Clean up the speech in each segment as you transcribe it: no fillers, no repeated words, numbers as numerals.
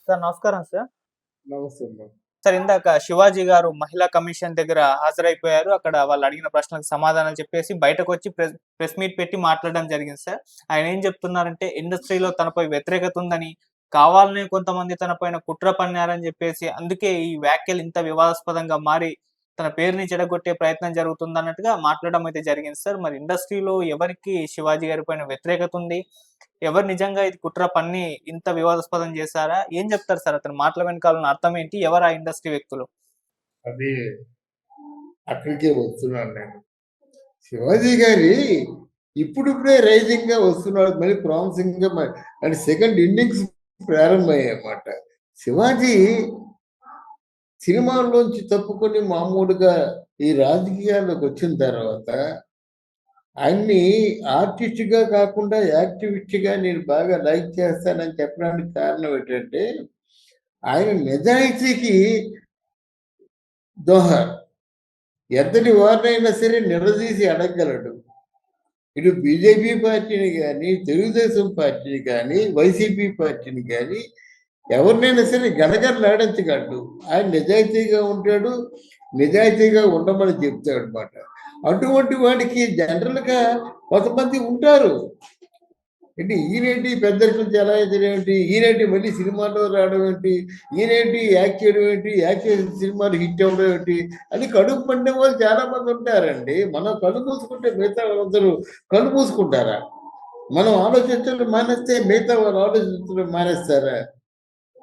Sir నమస్కారం sir. నమస్తే అమ్మా. సార్ ఇందాక శివాజీ గారు మహిళా కమిషన్ దగ్గర హాజరైపోయారు. అక్కడ వాళ్ళు అడిగిన ప్రశ్నలకు సమాధానాలు చెప్పేసి బయటకొచ్చి ప్రెస్ మీట్ పెట్టి మాట్లాడడం జరిగింది సార్. ఆయన ఏం చెప్తున్నారంటే ఇండస్ట్రీలో తనపై వ్యతిరేకత ఉందని, కావాలనే కొంతమంది తన పైన కుట్ర పన్నారని చెప్పేసి, అందుకే ఈ వ్యాఖ్యలు ఇంత వివాదాస్పదంగా మారి తన పేరుని చెడగొట్టే ప్రయత్నం జరుగుతుందన్నట్టుగా మాట్లాడడం అయితే జరిగింది సార్. మరి ఇండస్ట్రీలో ఎవరికి శివాజీ గారి పైన వ్యతిరేకత ఉంది? ఎవరు నిజంగా ఇది కుట్ర పన్ని ఇంత వివాదాస్పదం చేశారా? ఏం చెప్తారు సార్ అతని మాటల వెనకాల ఉన్న అర్థం ఏంటి? ఎవరు ఆ ఇండస్ట్రీ వ్యక్తులు? అది అక్కడికే వస్తున్నాను నేను. శివాజీ గారి ఇప్పుడిప్పుడే రైజింగ్ గా వస్తున్నాడు, మళ్ళీ ప్రామిసింగ్ గా అండ్ సెకండ్ ఇన్నింగ్స్ ప్రారంభమయ్యాయి అన్నమాట. శివాజీ సినిమాల్లోంచి తప్పుకొని మామూలుగా ఈ రాజకీయాల్లోకి వచ్చిన తర్వాత ఆయన్ని ఆర్టిస్ట్ గా కాకుండా యాక్టివిస్ట్ గా నేను బాగా లైక్ చేస్తానని చెప్పడానికి కారణం ఏంటంటే ఆయన నిజాయితీకి దోహర్. ఎంతటి వారినైనా సరే నిలదీసి అడగగలడు. ఇటు బీజేపీ పార్టీని కానీ, తెలుగుదేశం పార్టీని కానీ, వైసీపీ పార్టీని కానీ ఎవరినైనా సరే గడగడలాడించగలడు. ఆయన నిజాయితీగా ఉంటాడు, నిజాయితీగా ఉండమని చెప్తాడు అనమాట. అటువంటి వాడికి జనరల్గా కొంతమంది ఉంటారు. ఏంటి ఈయనేంటి పెద్దరికం చెలాయించడం ఏంటి, ఈయనేంటి మళ్ళీ సినిమాలో రావడం ఏంటి, ఈయనేంటి యాక్ట్ చేయడం ఏంటి, యాక్ట్ చేసిన సినిమాలు హిట్ అవ్వడం ఏంటి అని కడుపు పండే వాళ్ళు చాలా మంది ఉంటారండి. మనం కళ్ళు మూసుకుంటే మిగతా వాళ్ళందరూ కళ్ళు మూసుకుంటారా? మనం ఆలోచించడం మానేస్తే మిగతా వాళ్ళు ఆలోచించడం మానేస్తారా?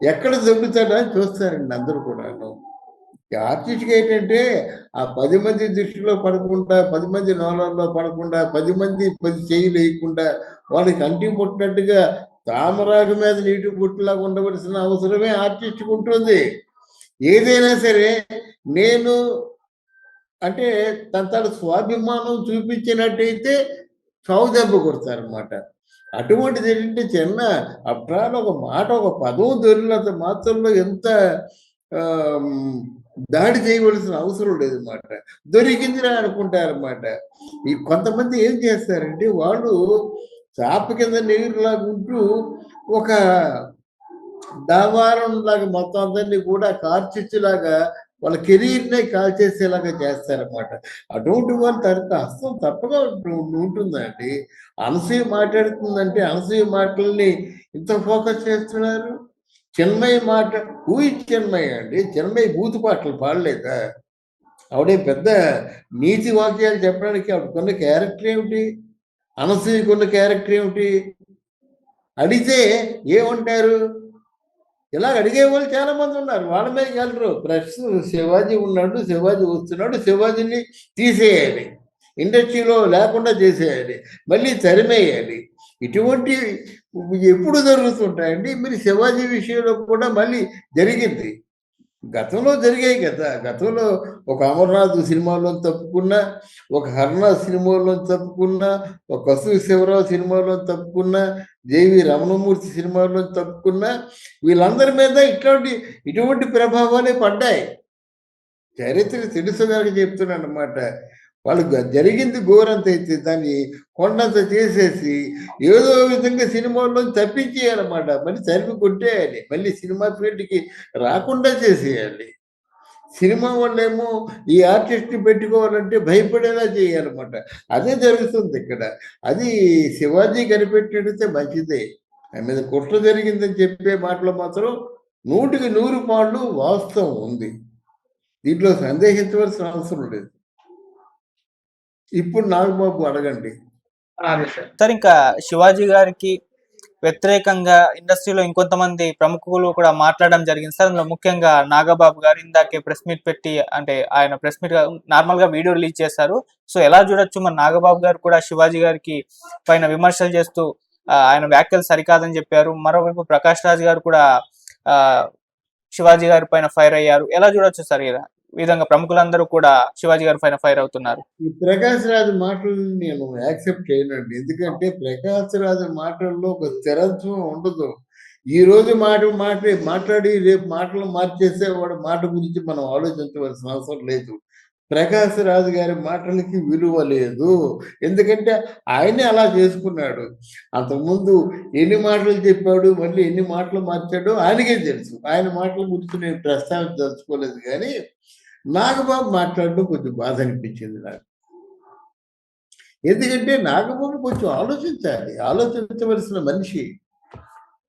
ఎక్కడ దొరుకుతాడా అని చూస్తారండి అందరూ కూడాను. ఆర్టిస్ట్కి ఏంటంటే ఆ 10 మంది దృష్టిలో పడకుండా, 10 మంది నోళ్ళల్లో పడకుండా, 10 మంది 10 చెయ్యి వేయకుండా వాళ్ళకి అంటి పుట్టినట్టుగా తామరాకు మీద నీటి పుట్టులాగా ఉండవలసిన అవసరమే ఆర్టిస్ట్కి ఉంటుంది. ఏదైనా సరే నేను అంటే తన స్వాభిమానం చూపించినట్టయితే చావు దెబ్బ కొడతారనమాట. అటువంటిది ఏంటంటే చిన్న అప్రాలు ఒక మాట, ఒక పదం దొరికినంత మాత్రంలో ఎంత దాడి చేయవలసిన అవసరం లేదన్నమాట. దొరికిందిరా అనుకుంటారన్నమాట. ఈ కొంతమంది ఏం చేస్తారంటే వాళ్ళు చాప కింద నీరులాగా ఉంటూ ఒక దావారం లాగా మొత్తం అందరినీ కూడా కార్చిచ్చులాగా వాళ్ళ కెరీర్నే కాల్చేసేలాగా చేస్తారన్నమాట. అటువంటి వాళ్ళు తనకు హస్తం తప్పగా ఉంటుందండి. అనసూయ మాట్లాడుతుందంటే అనసూయ మాటల్ని ఇంత ఫోకస్ చేస్తున్నారు. చిన్మయి మాట చిన్మయి అండి, చిన్మయి బూతు పాటలు పాడలేదా? ఆవిడే పెద్ద నీతి వాక్యాలు చెప్పడానికి ఆవిడకున్న క్యారెక్టర్ ఏమిటి, అనసూయకున్న క్యారెక్టర్ ఏమిటి అడిగితే ఏమంటారు? ఇలా అడిగే వాళ్ళు చాలా మంది ఉన్నారు, వాళ్ళ మీద వెళ్ళరు. ప్రస్తుతం శివాజీ ఉన్నాడు, శివాజీ వస్తున్నాడు, శివాజీని తీసేయాలి, ఇండస్ట్రీలో లేకుండా చేసేయాలి, మళ్ళీ తరిమేయాలి. ఇటువంటి ఎప్పుడు జరుగుతుంటాయండి. మీరు శివాజీ విషయంలో కూడా మళ్ళీ జరిగింది, గతంలో జరిగాయి కదా. గతంలో ఒక అమర్నాథ్ సినిమాలో తప్పుకున్నా, ఒక హర్నాథ్ సినిమాలో తప్పుకున్నా, ఒక కస్తూరి శివరావు సినిమాలో తప్పుకున్నా, జేవి రమణమూర్తి సినిమాలో తప్పుకున్నా, వీళ్ళందరి మీద ఇటువంటి ప్రభావాలే పడ్డాయి. చరిత్ర తెలుసు కనుక చెప్తున్నాను అన్నమాట. వాళ్ళు జరిగింది ఘోరంత అయితే దాన్ని కొండంత చేసేసి ఏదో విధంగా సినిమాల్లో తప్పించేయాలన్నమాట. మళ్ళీ తరిమి కొట్టేయాలి, మళ్ళీ సినిమా ఫీల్డ్కి రాకుండా చేసేయాలి. సినిమా వాళ్ళేమో ఈ ఆర్టిస్ట్ని పెట్టుకోవాలంటే భయపడేలా చేయాలన్నమాట. అదే జరుగుతుంది ఇక్కడ. అది శివాజీ కనిపెట్టితే మంచిదే. ఆయన మీద కుట్ర జరిగిందని చెప్పే మాటలు మాత్రం 100కి 100 పాళ్ళు వాస్తవం ఉంది. దీంట్లో సందేహించవలసిన అవసరం లేదు. ఇప్పుడు నాగబాబు అడగండి. సార్ ఇంకా శివాజీ గారికి వ్యతిరేకంగా ఇండస్ట్రీలో ఇంకొంతమంది ప్రముఖులు కూడా మాట్లాడడం జరిగింది సార్. అందులో ముఖ్యంగా నాగబాబు గారు ఇందాకే ప్రెస్ మీట్ పెట్టి, అంటే ఆయన ప్రెస్ మీట్ నార్మల్ గా వీడియో రిలీజ్ చేశారు. సో ఎలా చూడొచ్చు, మరి నాగబాబు గారు కూడా శివాజీ గారికి పైన విమర్శలు చేస్తూ ఆయన వ్యాఖ్యలు సరికాదని చెప్పారు. మరోవైపు ప్రకాష్ రాజ్ గారు కూడా శివాజీ గారి పైన ఫైర్ అయ్యారు. ఎలా చూడొచ్చు సార్ ఈ విధంగా ప్రముఖులందరూ కూడా శివాజీ గారి పైన ఫైర్ అవుతున్నారు? ఈ ప్రకాష్ రాజు మాటలను నేను యాక్సెప్ట్ చేయనండి. ఎందుకంటే ప్రకాష్ రాజు మాటల్లో ఒక స్థిరత్వం ఉండదు. ఈ రోజు మాట్లాడి రేపు మాటలు మార్చేసే వాడు మాట గురించి మనం ఆలోచించవలసిన అవసరం లేదు. ప్రకాష్ రాజు గారి మాటలకి విలువ లేదు. ఎందుకంటే ఆయనే అలా చేసుకున్నాడు. అంతకుముందు ఎన్ని మాటలు చెప్పాడు, మళ్ళీ ఎన్ని మాటలు మార్చాడో ఆయనకే తెలుసు. ఆయన మాటల గురించి నేను ప్రస్తావించదలుచుకోలేదు కానీ నాగబాబు మాట్లాడడం కొంచెం బాధ అనిపించింది నాకు. ఎందుకంటే నాగబాబు కొంచెం ఆలోచించాలి, ఆలోచించవలసిన మనిషి.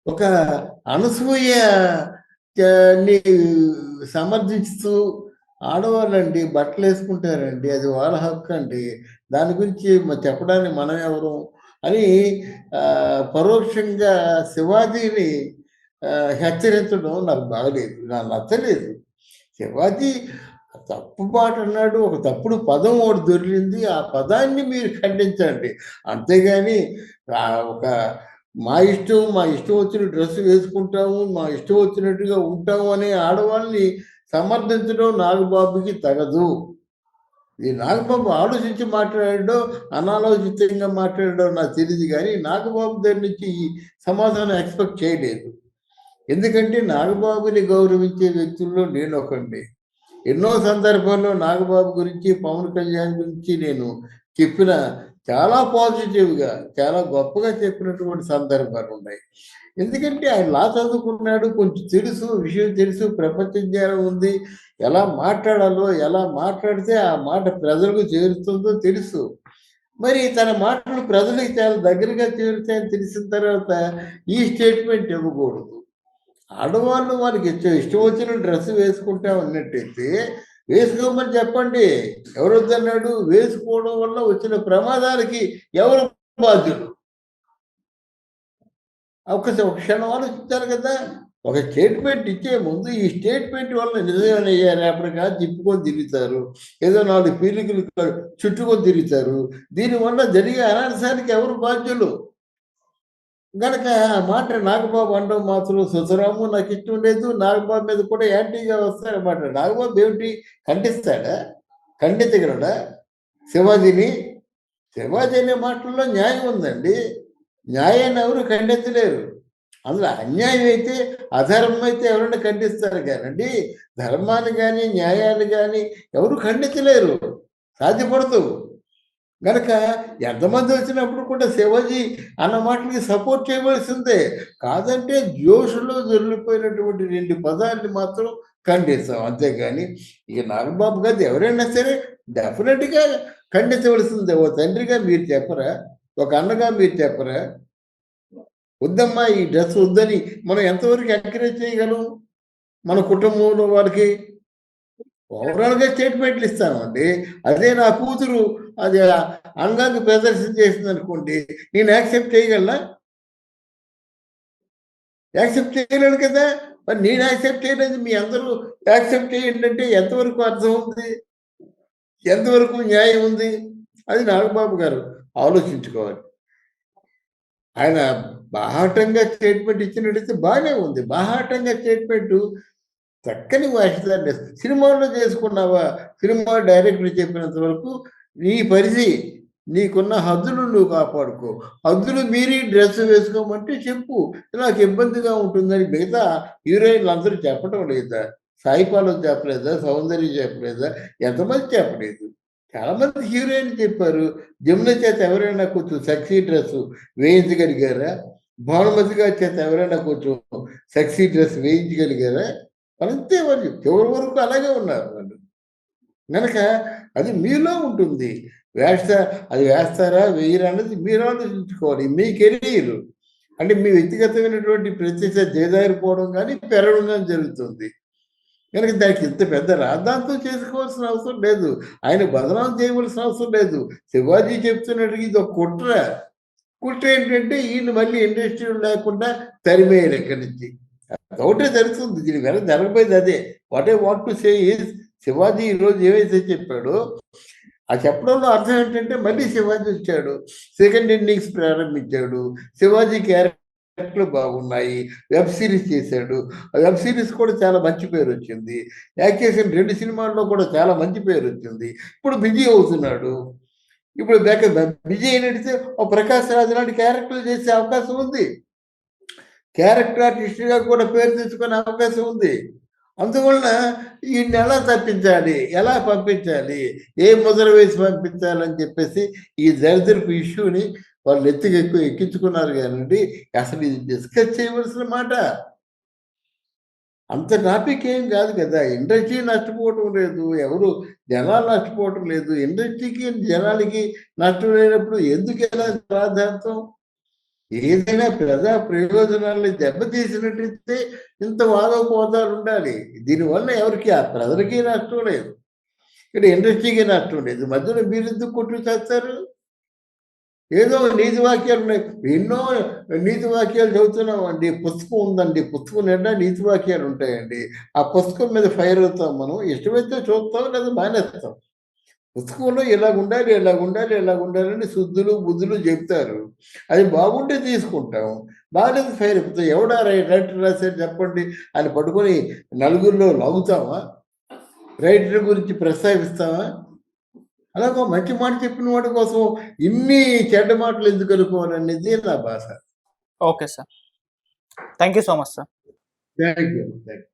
ఒక అనసూయ ని సమర్థిస్తూ ఆడవాళ్ళండి బట్టలు వేసుకుంటారండి, అది వాళ్ళ హక్కు అండి, దాని గురించి చెప్పడానికి మనం ఎవరు అని పరోక్షంగా శివాజీని హెచ్చరించడం నాకు బాగలేదు, నాకు నచ్చలేదు. శివాజీ తప్పు మాట అన్నాడు, ఒక తప్పుడు పదం ఒకటి దొరికింది, ఆ పదాన్ని మీరు ఖండించండి. అంతేగాని ఒక మా ఇష్టం వచ్చిన డ్రెస్ వేసుకుంటాము, మా ఇష్టం వచ్చినట్టుగా ఉంటాము అనే ఆడవాళ్ళని సమర్థించడం నాగబాబుకి తగదు. ఈ నాగబాబు ఆలోచించి మాట్లాడడం అనాలోచితంగా మాట్లాడడం నాకు తెలియదు, కానీ నాగబాబు దగ్గర నుంచి ఈ సమాధానం ఎక్స్పెక్ట్ చేయలేదు. ఎందుకంటే నాగబాబుని గౌరవించే వ్యక్తుల్లో నేను ఒకండి. ఎన్నో సందర్భాల్లో నాగబాబు గురించి, పవన్ కళ్యాణ్ గురించి నేను చెప్పిన చాలా పాజిటివ్గా, చాలా గొప్పగా చెప్పినటువంటి సందర్భాలు ఉన్నాయి. ఎందుకంటే ఆయన లా చదువుకున్నాడు, కొంచెం తెలుసు, విషయం తెలుసు, ప్రపంచ జ్ఞానం ఉంది, ఎలా మాట్లాడాలో, ఎలా మాట్లాడితే ఆ మాట ప్రజలకు చేరుతుందో తెలుసు. మరి తన మాటలు ప్రజలకు చాలా దగ్గరగా చేరుతాయని తెలిసిన తర్వాత ఈ స్టేట్మెంట్ ఇవ్వకూడదు. ఆడవాళ్ళు వాళ్ళకి ఇష్టం వచ్చిన డ్రెస్ వేసుకుంటా ఉన్నట్టయితే వేసుకోమని చెప్పండి. ఎవరు వద్దన్నాడు? వేసుకోవడం వల్ల వచ్చిన ప్రమాదాలకి ఎవరు బాధ్యులు? ఒక క్షణం ఆలోచించాలి కదా. ఒక స్టేట్మెంట్ ఇచ్చే ముందు ఈ స్టేట్మెంట్ వల్ల నిజమేనయ్యా రేపటిగా తిప్పుకొని తిరుగుతారు, ఏదో 4 పీలికలు చుట్టుకొని తిరుగుతారు, దీనివల్ల జరిగే అనర్థానికి ఎవరు బాధ్యులు? గనక ఆ మాట నాగబాబు అనడం మాత్రం సుతరాము నాకు ఇష్టం లేదు. నాగబాబు మీద కూడా యాంటీగా వస్తారన్నమాట. నాగబాబు ఏమిటి ఖండిస్తాడా? ఖండించగలడా శివాజీని? శివాజీ అనే మాటల్లో న్యాయం ఉందండి. న్యాయాన్ని ఎవరు ఖండించలేరు. అందులో అన్యాయం అయితే, అధర్మం అయితే ఎవరైనా ఖండిస్తారు కానండి, ధర్మాన్ని కానీ న్యాయాన్ని కానీ ఎవరు ఖండించలేరు, సాధ్యపడదు. గనక ఎంతమంది వచ్చినప్పుడు కూడా శివాజీ అన్న మాటలకి సపోర్ట్ చేయవలసిందే. కాదంటే జోషులో దొరికిపోయినటువంటి 2 పదాన్ని మాత్రం ఖండిస్తాం, అంతేగాని ఇక నాగబాబు గారు ఎవరైనా సరే డెఫినెట్గా ఖండించవలసిందే. ఓ తండ్రిగా మీరు చెప్పరా? ఒక అన్నగా మీరు చెప్పరా? వద్దమ్మా ఈ డ్రెస్ వద్దని మనం ఎంతవరకు ఎంకరేజ్ చేయగలం మన కుటుంబంలో వారికి? ఓవరాల్గా స్టేట్మెంట్లు ఇస్తామండి. అదే నా కూతురు అది అంగాన్ని ప్రదర్శన చేసింది అనుకోండి, నేను యాక్సెప్ట్ చేయగలనా? యాక్సెప్ట్ చేయలేను కదా. మరి నేను యాక్సెప్ట్ చేయలేదు, మీ అందరూ యాక్సెప్ట్ చేయండి అంటే ఎంతవరకు అర్థం ఉంది, ఎంతవరకు న్యాయం ఉంది? అది నాగబాబు గారు ఆలోచించుకోవాలి. ఆయన బాహాటంగా స్టేట్మెంట్ ఇచ్చినట్టయితే బాగానే ఉంది. బాహాటంగా స్టేట్మెంటు చక్కని వాయిదాన్ని సినిమాల్లో చేసుకున్నావా? సినిమా డైరెక్టర్ చెప్పినంత వరకు నీ పరిధి, నీకున్న హద్దులు నువ్వు కాపాడుకో. హద్దులు మీరి డ్రెస్ వేసుకోమంటే చెప్పు, నాకు ఇబ్బందిగా ఉంటుందని. మిగతా హీరోయిన్లు అందరూ చెప్పడం లేదా? సాయి పల్లవి చెప్పలేదా? సౌందర్య చెప్పలేదా? ఎంతమంది చెప్పలేదు? చాలామంది హీరోయిన్లు చెప్పారు. జమున చేత ఎవరైనా కొంచెం సెక్సీ డ్రెస్ వేయించగలిగారా? భానుమతి గారి చేత ఎవరైనా కొంచెం సెక్సీ డ్రెస్ వేయించగలిగారా? అంతే, వాళ్ళు చివరి వరకు అలాగే ఉన్నారు వాళ్ళు. కనుక అది మీలో ఉంటుంది. అది వేస్తారా వేయరా అనేది మీరు ఆలోచించుకోవాలి. మీ కెరీర్ అంటే మీ వ్యక్తిగతమైనటువంటి ప్రత్యేక జయదారిపోవడం కానీ పెరగడం కానీ జరుగుతుంది. కనుక దానికి ఇంత పెద్ద రాద్ధాంతం చేసుకోవాల్సిన అవసరం లేదు, ఆయన బదనాం చేయవలసిన అవసరం లేదు. శివాజీ చెప్తున్నట్టుగా ఇది ఒక కుట్ర ఏంటంటే ఈయన మళ్ళీ ఇండస్ట్రీలో లేకుండా తరిమేయాలి ఇక్కడి నుంచి. ఒకటే జరుగుతుంది, దీని వెనక జరగబోయేది అదే. What I want to say is, Shivaji ఈరోజు ఏవైతే చెప్పాడో ఆ చెప్పడంలో అర్థం ఏంటంటే మళ్ళీ శివాజీ వచ్చాడు, సెకండ్ ఇన్నింగ్స్ ప్రారంభించాడు, శివాజీ క్యారెక్టర్లు బాగున్నాయి, వెబ్ సిరీస్ చేశాడు, ఆ వెబ్ సిరీస్ కూడా చాలా మంచి పేరు వచ్చింది, యాక్ట్ చేసిన 2 సినిమాల్లో కూడా చాలా మంచి పేరు వచ్చింది. ఇప్పుడు బిజీ అవుతున్నాడు. ఇప్పుడు బిజీ అయినట్టు ఒక ప్రకాష్ రాజ్ లాంటి క్యారెక్టర్లు చేసే అవకాశం ఉంది, క్యారెక్టర్ ఆర్టిస్ట్గా కూడా పేరు తెచ్చుకునే అవకాశం ఉంది. అందువలన ఈయన్ని ఎలా తప్పించాలి, ఎలా పంపించాలి, ఏ ముద్ర వేసి పంపించాలని చెప్పేసి ఈ దరిద్రపు ఇష్యూని వాళ్ళు ఎక్కించుకున్నారు కానండి. అసలు ఇది డిస్కస్ చేయవలసిన మాట. అంత టాపిక్ ఏం కాదు కదా. ఇండస్ట్రీ నష్టపోవటం లేదు, ఎవరు జనాలు నష్టపోవటం లేదు. ఇండస్ట్రీకి జనాలకి నష్టం లేనప్పుడు ఎందుకు ఎలా ప్రాధాన్యతం? ఏదైనా ప్రజా ప్రయోజనాల్ని దెబ్బతీసినట్టయితే ఇంత వాదోపవాదాలు ఉండాలి. దీనివల్ల ఎవరికి ఆ ప్రజలకి నష్టం లేదు, ఇక్కడ ఇండస్ట్రీకి నష్టం లేదు. మధ్యలో మీరు ఎందుకు కొట్టు చేస్తారు? ఏదో నీతి వాక్యాలు ఉన్నాయి, ఎన్నో నీతి వాక్యాలు చదువుతున్నాం అండి. పుస్తకం ఉందండి, పుస్తకం నిండా నీతి వాక్యాలు ఉంటాయండి. ఆ పుస్తకం మీద ఫైర్ అవుతాం మనం. ఇష్టమైతే చూస్తాం, లేదా మానేస్తాం. పుస్తకంలో ఇలాగుండాలి, ఇలాగుండాలి, ఇలాగుండాలని శుద్ధులు బుద్ధులు చెప్తారు. అది బాగుంటే తీసుకుంటాం, బాగాలేదు ఫైర్ అయిపోతాం. ఎవడా రైటర్ రాశారు చెప్పండి అని పట్టుకొని నలుగురిలో లాగుతామా? రైటర్ గురించి ప్రస్తావిస్తామా? అలాగో మంచి మాట చెప్పిన వాడి కోసం ఇన్ని చెడ్డ మాటలు ఎందుకు అనుకోవాలనేది నా భాష. Okay sir. Thank you so much sir. Thank you.